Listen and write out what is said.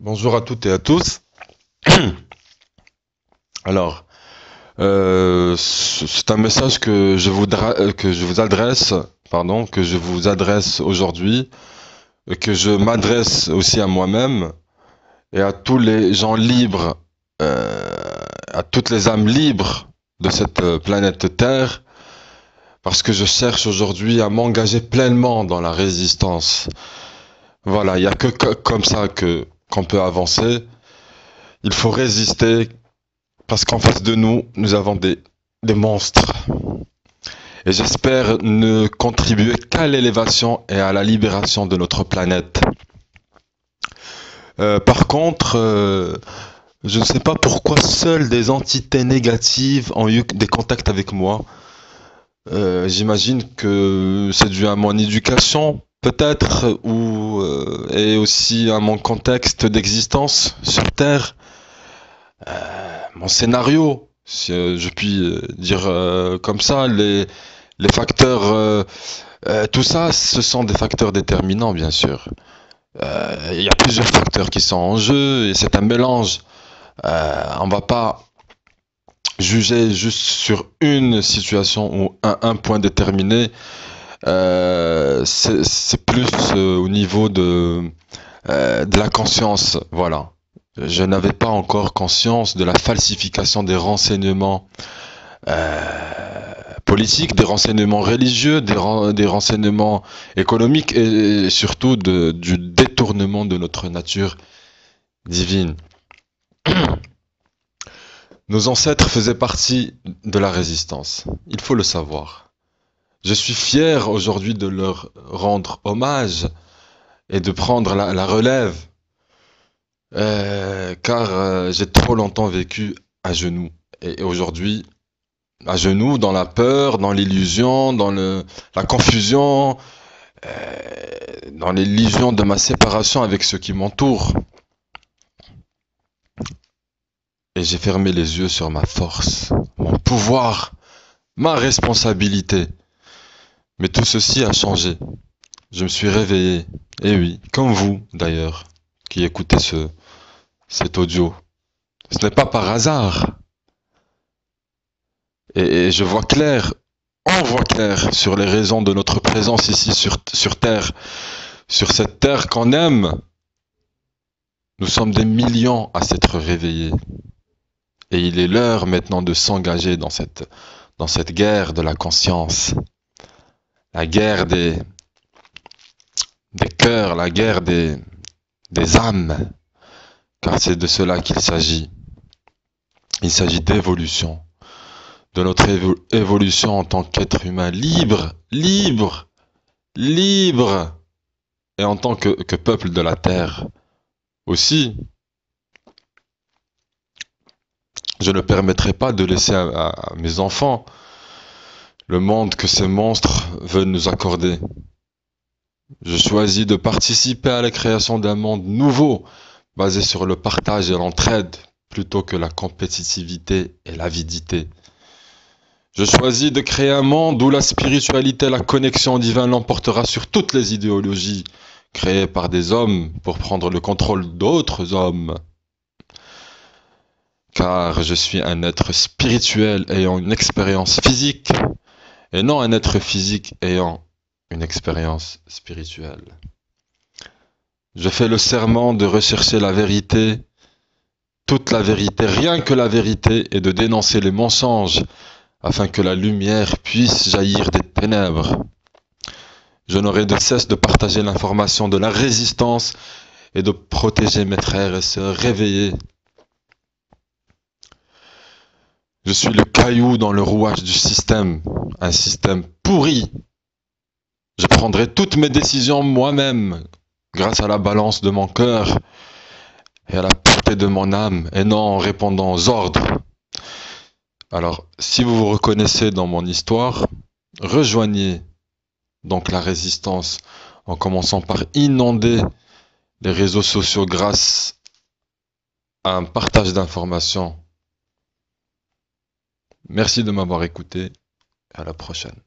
Bonjour à toutes et à tous. Alors, c'est un message que je vous adresse, pardon, que je vous adresse aujourd'hui, et que je m'adresse aussi à moi-même et à tous les gens libres, euh, à toutes les âmes libres de cette planète Terre, parce que je cherche aujourd'hui à m'engager pleinement dans la résistance. Voilà, il n'y a que comme ça que qu'on peut avancer. Il faut résister. Parce qu'en face de nous, nous avons des monstres. Et j'espère ne contribuer qu'à l'élévation et à la libération de notre planète. Par contre, je ne sais pas pourquoi seules des entités négatives ont eu des contacts avec moi. J'imagine que c'est dû à mon éducation, peut-être, ou et aussi à mon contexte d'existence sur Terre. Mon scénario, si je puis dire comme ça, les facteurs, tout ça, ce sont des facteurs déterminants, bien sûr. Il y a plusieurs facteurs qui sont en jeu et c'est un mélange. On va pas juger juste sur une situation ou un point déterminé. C'est plus au niveau de la conscience, voilà. Je n'avais pas encore conscience de la falsification des renseignements politiques, des renseignements religieux, des renseignements économiques et surtout du détournement de notre nature divine. Nos ancêtres faisaient partie de la résistance, il faut le savoir. Je suis fier aujourd'hui de leur rendre hommage et de prendre la relève, car j'ai trop longtemps vécu à genoux. Et aujourd'hui, à genoux, dans la peur, dans l'illusion, la confusion, dans l'illusion de ma séparation avec ceux qui m'entourent. Et j'ai fermé les yeux sur ma force, mon pouvoir, ma responsabilité. Mais tout ceci a changé. Je me suis réveillé. Et oui, comme vous d'ailleurs, qui écoutez cet audio. Ce n'est pas par hasard. Et je vois clair, on voit clair sur les raisons de notre présence ici sur Terre, sur cette Terre qu'on aime. Nous sommes des millions à s'être réveillés. Et il est l'heure maintenant de s'engager dans cette guerre de la conscience. La guerre des cœurs, la guerre des âmes. Car c'est de cela qu'il s'agit. Il s'agit d'évolution. De notre évolution en tant qu'être humain libre, libre, libre, et en tant que peuple de la Terre aussi. Je ne permettrai pas de laisser à mes enfants le monde que ces monstres veulent nous accorder. Je choisis de participer à la création d'un monde nouveau, basé sur le partage et l'entraide, plutôt que la compétitivité et l'avidité. Je choisis de créer un monde où la spiritualité, la connexion divine l'emportera sur toutes les idéologies créées par des hommes pour prendre le contrôle d'autres hommes. Car je suis un être spirituel ayant une expérience physique et non un être physique ayant une expérience spirituelle. Je fais le serment de rechercher la vérité, toute la vérité, rien que la vérité, et de dénoncer les mensonges afin que la lumière puisse jaillir des ténèbres. Je n'aurai de cesse de partager l'information de la résistance et de protéger mes frères et sœurs réveillés. Je suis le caillou dans le rouage du système, un système pourri. Je prendrai toutes mes décisions moi-même, grâce à la balance de mon cœur et à la pureté de mon âme, et non en répondant aux ordres. Alors, si vous vous reconnaissez dans mon histoire, rejoignez donc la résistance en commençant par inonder les réseaux sociaux grâce à un partage d'informations. Merci de m'avoir écouté. À la prochaine.